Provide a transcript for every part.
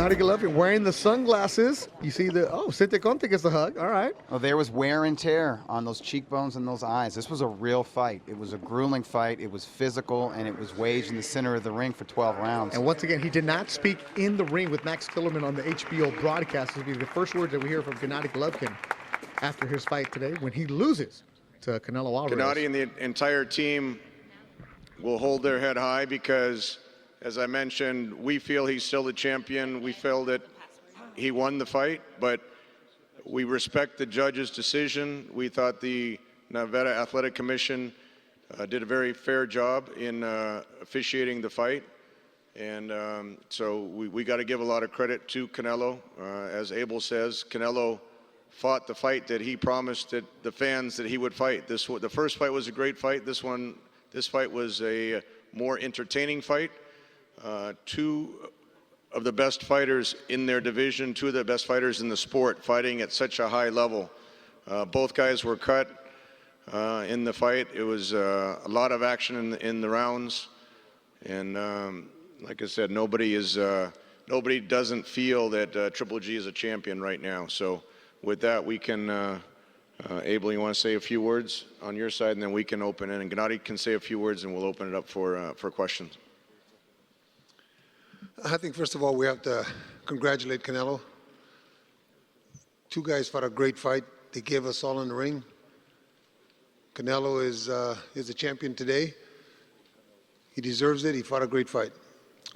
Gennady Golovkin wearing the sunglasses. You see the, oh, Sinte Conte gets the hug. All right. Oh, there was wear and tear on those cheekbones and those eyes. This was a real fight. It was a grueling fight. It was physical, and it was waged in the center of the ring for 12 rounds. And once again, he did not speak in the ring with Max Kellerman on the HBO broadcast. This will be the first words that we hear from Gennady Golovkin after his fight today when he loses to Canelo Alvarez. Gennady and the entire team will hold their head high because, as I mentioned, we feel he's still the champion. We feel that he won the fight, but we respect the judge's decision. We thought the Nevada Athletic Commission did a very fair job in officiating the fight. And so we got to give a lot of credit to Canelo. As Abel says, Canelo fought the fight that he promised the fans that he would fight. The first fight was a great fight. This fight was a more entertaining fight. Two of the best fighters in their division, two of the best fighters in the sport, fighting at such a high level. Both guys were cut in the fight. It was a lot of action in the rounds, and like I said, nobody doesn't feel that Triple G is a champion right now. So with that, we can. Abel, you want to say a few words on your side, and then we can open it, and Gennady can say a few words, and we'll open it up for questions. I think, first of all, we have to congratulate Canelo. Two guys fought a great fight. They gave us all in the ring. Canelo is a champion today. He deserves it. He fought a great fight.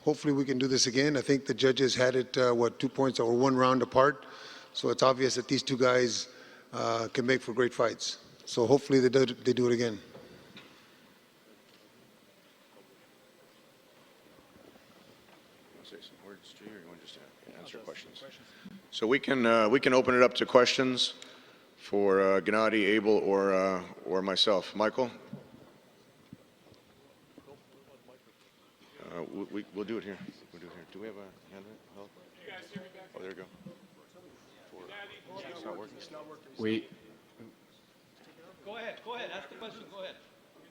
Hopefully we can do this again. I think the judges had it, 2 points or 1 round apart. So it's obvious that these two guys can make for great fights. So hopefully they do it again. Say some words, G, or you want to just answer questions? So we can open it up to questions for Gennady, Abel, or myself. Michael? We'll do it here. We'll do it here. Do we have a hand help? You guys hear me back? Oh, there we go. It's not working. Go ahead. Ask the question. Go ahead.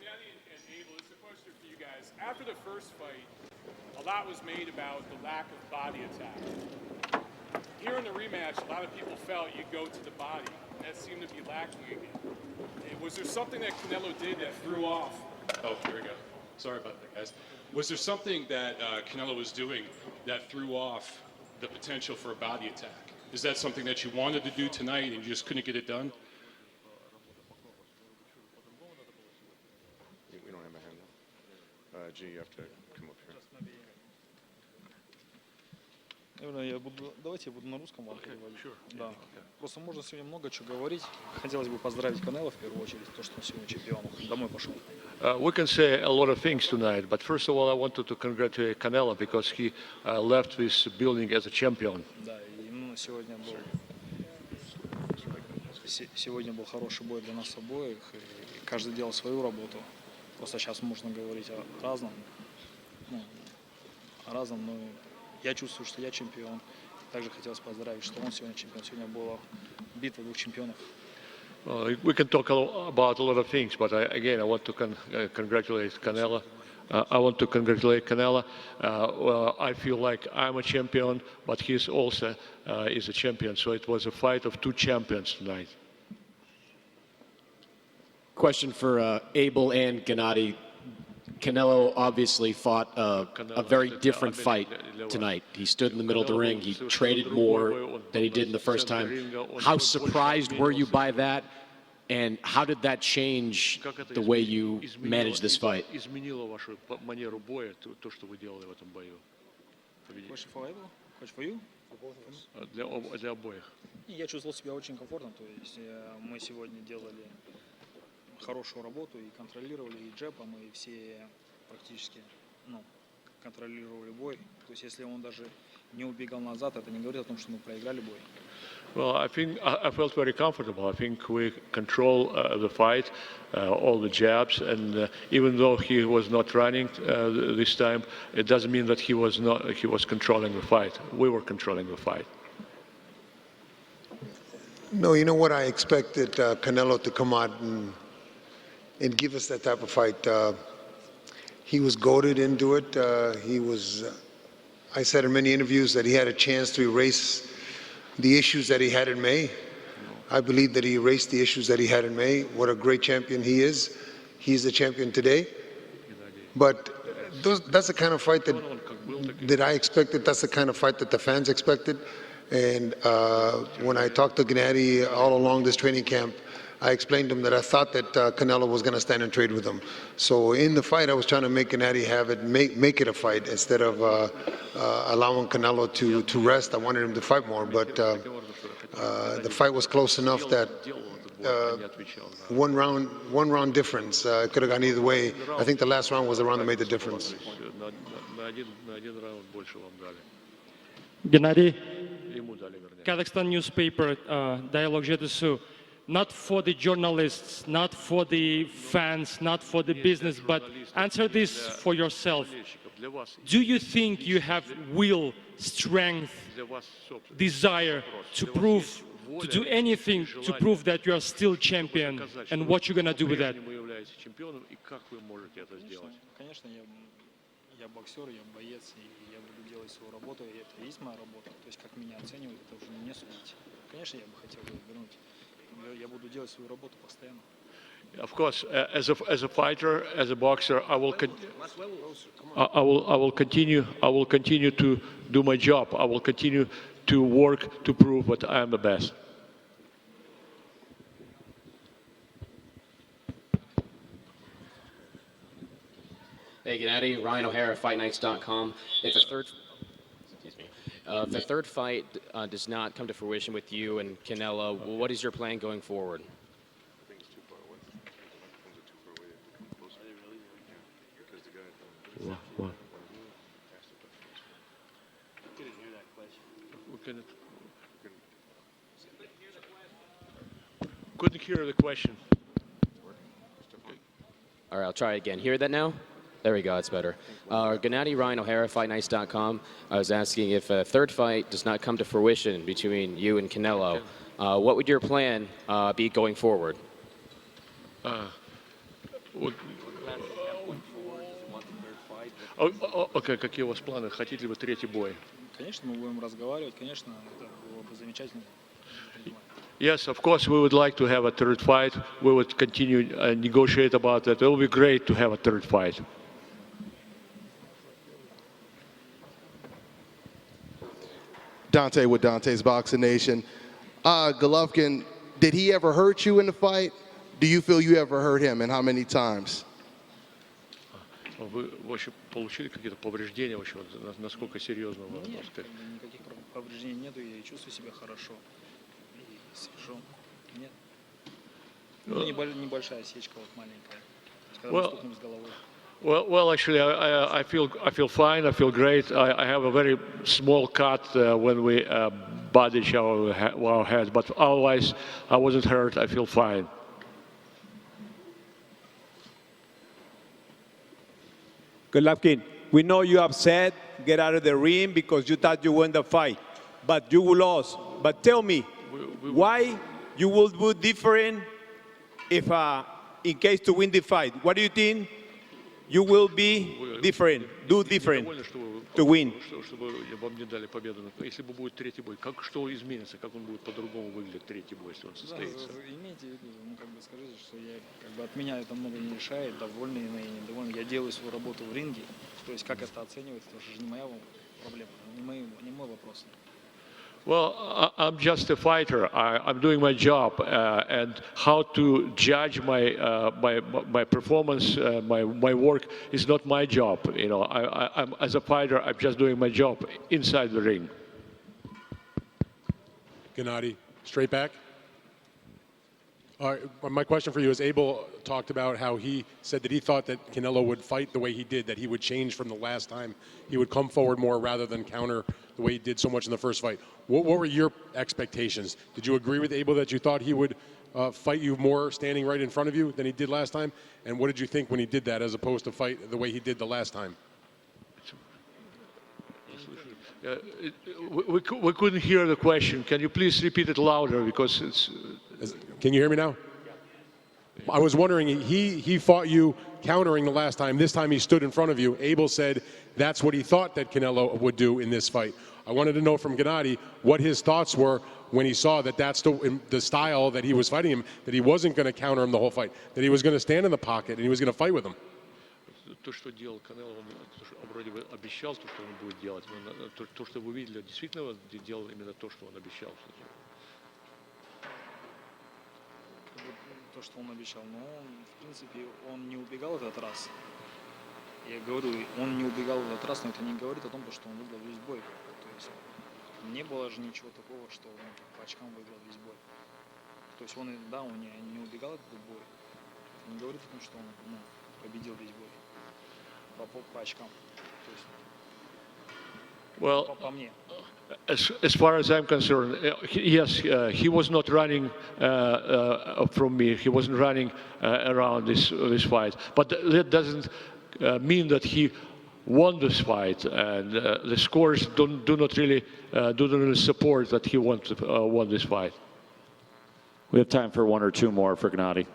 Gennady and Abel, it's a question for you guys. After the first fight, a lot was made about the lack of body attack. Here in the rematch, a lot of people felt you'd go to the body. That seemed to be lacking again. Was there something that Canelo did that threw off? Oh, here we go. Sorry about that, guys. Was there something that Canelo was doing that threw off the potential for a body attack? Is that something that you wanted to do tonight and you just couldn't get it done? We don't have a hand up. G, you have to come up here. Давайте я буду на русском вам переводить. Да. Просто можно сегодня много чего говорить. Хотелось бы поздравить Канело в первую очередь, то, что он сегодня чемпион. Домой пошел. We can say a lot of things tonight, but first of all, I wanted to congratulate Canelo because he left this building as a champion. Да, и именно сегодня был хороший бой для нас обоих, и каждый делал свою работу. Просто сейчас можно говорить о разном, но я чувствую, что я чемпион. Также хотелось поздравить, что он сегодня чемпион. Сегодня была битва двух чемпионов. We can talk about a lot of things, but I want to congratulate Canelo. I want to congratulate Canelo. I feel like I'm a champion, but he's also is a champion. So it was a fight of two champions tonight. Question for Abel and Gennady. Canelo obviously fought a very different fight tonight. He stood in the middle of the ring. He traded more than he did in the first time. How surprised were you by that? And how did that change the way you managed this fight? Question for Abel? Question for you? Я чувствовал себя очень комфортно. То есть мы сегодня делали хорошую работу и контролировали и джебом, и все практически контролировали бой. То есть если он даже не убегал назад, это не говорит о том, что мы проиграли бой. Well, I think I felt very comfortable. I think we control the fight, all the jabs, and even though he was not running this time, it doesn't mean that he was controlling the fight. We were controlling the fight. No, you know what? I expected Canelo to come out and give us that type of fight. He was goated into it. I said in many interviews that he had a chance to erase the issues that he had in May. I believe that he erased the issues that he had in May. What a great champion he is. He's the champion today. But that's the kind of fight that I expected. That's the kind of fight that the fans expected. And when I talked to Gennady all along this training camp, I explained to him that I thought that Canelo was going to stand and trade with him. So in the fight, I was trying to make Gennady have it, make it a fight instead of allowing Canelo to rest. I wanted him to fight more, but the fight was close enough that one round difference. It could have gone either way. I think the last round was the round that made the difference. Gennady, Kazakhstan newspaper, dialogue Jetusu, not for the journalists, not for the fans, not for the business, but answer this for yourself. Do you think you have will, strength, desire to prove, to do anything to prove that you are still champion, and what you're going to do with that? Конечно, я боксер, я боец, и я буду делать свою работу, и это и есть моя работа. То есть, как меня оценивают, это уже не мне судить. Конечно, я бы хотел вернуть. Я буду делать свою работу постоянно. Of course, as a fighter, as a boxer, I will continue to do my job. I will continue to work to prove that I am the best. Hey, Gennady, Ryan O'Hara, FightNights.com. If the third fight does not come to fruition with you and Canelo, what is your plan going forward? What? Couldn't hear the question. All right, I'll try again. Hear that now? There we go, it's better. Gennady, Ryan O'Hara, FightNights.com. I was asking if a third fight does not come to fruition between you and Canelo, what would your plan be going forward? Окей, какие у вас планы? Хотите ли вы третий бой? Конечно, мы будем разговаривать, конечно, это было бы замечательно. Yes, of course, we would like to have a third fight. We would continue negotiate about that. It will be great to have a third fight. Dante with Dante's Boxing Nation. Golovkin, did he ever hurt you in the fight? Do you feel you ever hurt him, and how many times? Вы вообще получили какие-то повреждения вообще? Насколько серьезно вы? Нет, никаких повреждений нету, я чувствую себя хорошо. И сижу. Нет. Ну, небольшая сечка вот маленькая, когда мы стукнули с головой. Well, actually, I feel fine. I feel great. I have a very small cut when we butted each our heads, but otherwise, I wasn't hurt. I feel fine. Golovkin, we know you're upset. Get out of the ring because you thought you won the fight, but you lost. But tell me, why you will do different if, in case to win the fight? What do you think? You will be different, do different to win. Чтобы вам не дали победу. Если бы будет третий бой, что изменится, как он будет по-другому выглядеть третий бой, если он состоится? Имейте в виду, ну как бы скажите, что я как бы от меня это много не решает, довольный или недовольный. Я делаю свою работу в ринге, то есть как это оценивается, это же не моя проблема, не мой вопрос. Well, I'm just a fighter. I'm doing my job, and how to judge my performance, my work is not my job. You know, I'm as a fighter, I'm just doing my job inside the ring. Gennady, straight back. My question for you is, Abel talked about how he said that he thought that Canelo would fight the way he did, that he would change from the last time. He would come forward more rather than counter the way he did so much in the first fight. What were your expectations? Did you agree with Abel that you thought he would fight you more standing right in front of you than he did last time? And what did you think when he did that as opposed to fight the way he did the last time? We couldn't hear the question. Can you please repeat it louder, because it's... Can you hear me now? I was wondering, he fought you countering the last time. This time he stood in front of you. Abel said that's what he thought that Canelo would do in this fight. I wanted to know from Gennady what his thoughts were when he saw that that's the style that he was fighting him, that he wasn't going to counter him the whole fight, that he was going to stand in the pocket and he was going to fight with him. То, что делал Канело, он вроде бы обещал, что он будет делать, но то, что вы видели, действительно делал именно то, что он обещал. То, что он обещал, но в принципе он не убегал в этот раз. Я говорю, он не убегал в этот раз, но это не говорит о том, что он выиграл весь бой. То есть не было же ничего такого, что он по очкам выиграл весь бой. То есть он, да, он не убегал этот бой. Это не говорит о том, что он победил весь бой по очкам. То есть, well, по мне. As far as I'm concerned, yes, he was not running from me. He wasn't running around this fight. But that doesn't mean that he won this fight. And the scores do not really support that he won this fight. We have time for one or two more for Gennady.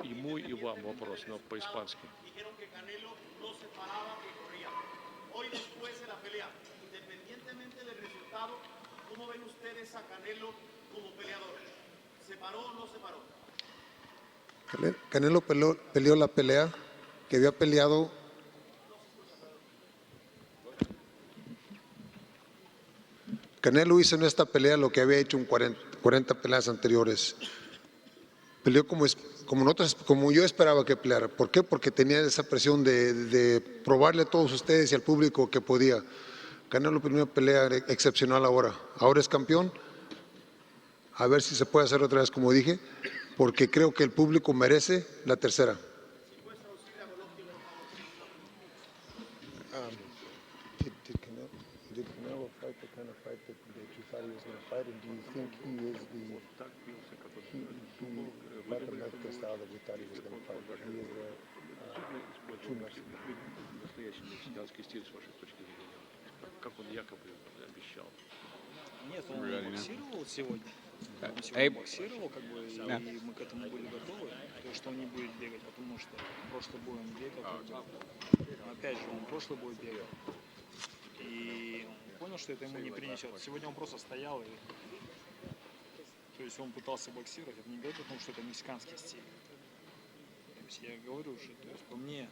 Ему и вам вопрос, но по-испански. Hoy después de la pelea, independientemente del resultado, ¿cómo ven ustedes a Canelo como peleador? ¿Se paró o no se paró? Canelo peleó la pelea que había peleado Canelo hizo en esta pelea lo que había hecho en 40 peleas anteriores. Peleó como yo esperaba que peleara. ¿Por qué? Porque tenía esa presión de probarle a todos ustedes y al público que podía. Canelo primera pelea excepcional ahora. Ahora es campeón. A ver si se puede hacer otra vez como dije, porque creo que el público merece la tercera. Did Canelo fight the kind of fight that you thought he was going to fight, and do you think he is the Mexican style that we thought he was going to fight? He is too Mexican. Мексиканский стиль, с вашей точки зрения, как он якобы обещал. Нет, он боксировал сегодня. Он сегодня боксировал, как бы, и мы к этому были готовы, то есть, что он не будет бегать, потому что прошлый бой он бегал, опять же, он прошлый бой бегал. И он понял, что это ему не принесет. Сегодня он просто стоял, и, то есть он пытался боксировать. Это не говорит о том, что это мексиканский стиль. То есть я говорю уже, то есть по мне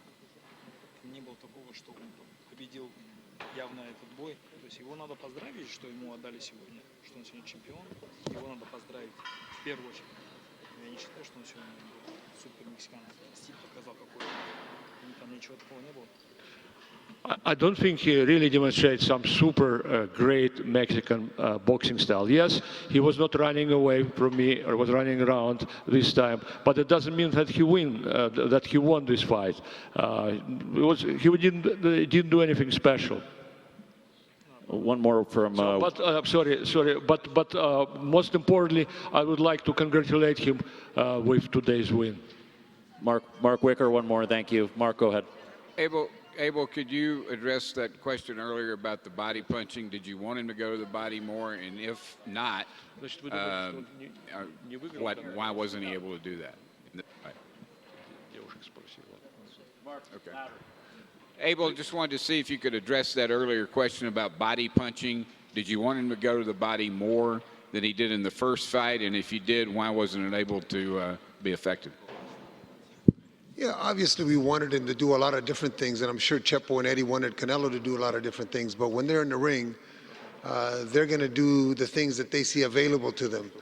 не было такого, что он победил явно этот бой. То есть его надо поздравить, что ему отдали сегодня, что он сегодня чемпион. Его надо поздравить в первую очередь. Я не считаю, что он сегодня был супер мексиканский стиль показал какой-то. Там ничего такого не было. I don't think he really demonstrates some super great Mexican boxing style. Yes, he was not running away from me or was running around this time, but it doesn't mean that he won this fight. He didn't do anything special. One more from. But most importantly, I would like to congratulate him with today's win. Mark Wicker, one more. Thank you. Mark, go ahead. Abel, could you address that question earlier about the body punching? Did you want him to go to the body more? And if not, why wasn't he able to do that? Okay. Abel, just wanted to see if you could address that earlier question about body punching. Did you want him to go to the body more than he did in the first fight? And if you did, why wasn't it able to be effective? Yeah, obviously we wanted him to do a lot of different things, and I'm sure Chepo and Eddie wanted Canelo to do a lot of different things, but when they're in the ring, they're going to do the things that they see available to them.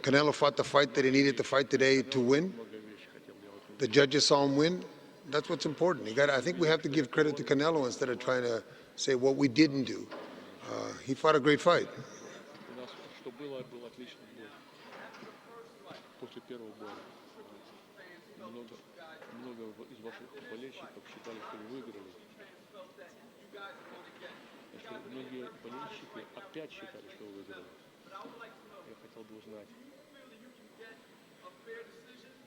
Canelo fought the fight that he needed to fight today to win. The judges saw him win. That's what's important. I think we have to give credit to Canelo instead of trying to say what we didn't do. He fought a great fight. Много из ваших болельщиков считали, что вы выиграли. Многие болельщики опять считали, что вы выиграли. Я хотел бы узнать,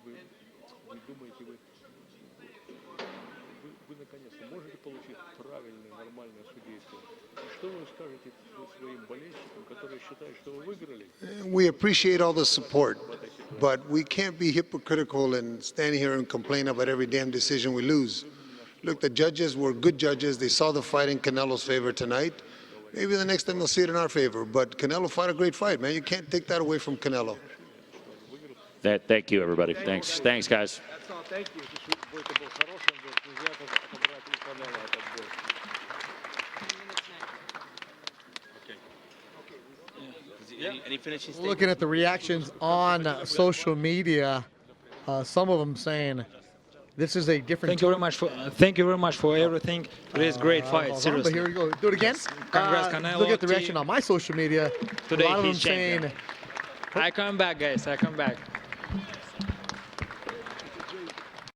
вы думаете, вы наконец-то можете получить правильное, нормальное судейство? We appreciate all the support, but we can't be hypocritical and stand here and complain about every damn decision we lose. Look, the judges were good judges. They saw the fight in Canelo's favor tonight. Maybe the next time they'll see it in our favor. But Canelo fought a great fight, man. You can't take that away from Canelo. Thank you, everybody. Thanks, guys. That's all. Thank you. Any finishing statement? Looking at the reactions on social media, some of them saying this is a different. Thank you very much for everything. Today's great fight. Seriously. Here we go. Do it again. Congrats, Canelo. Look at the reaction on my social media. Today a lot of them he's champion. saying, I come back, guys. I come back.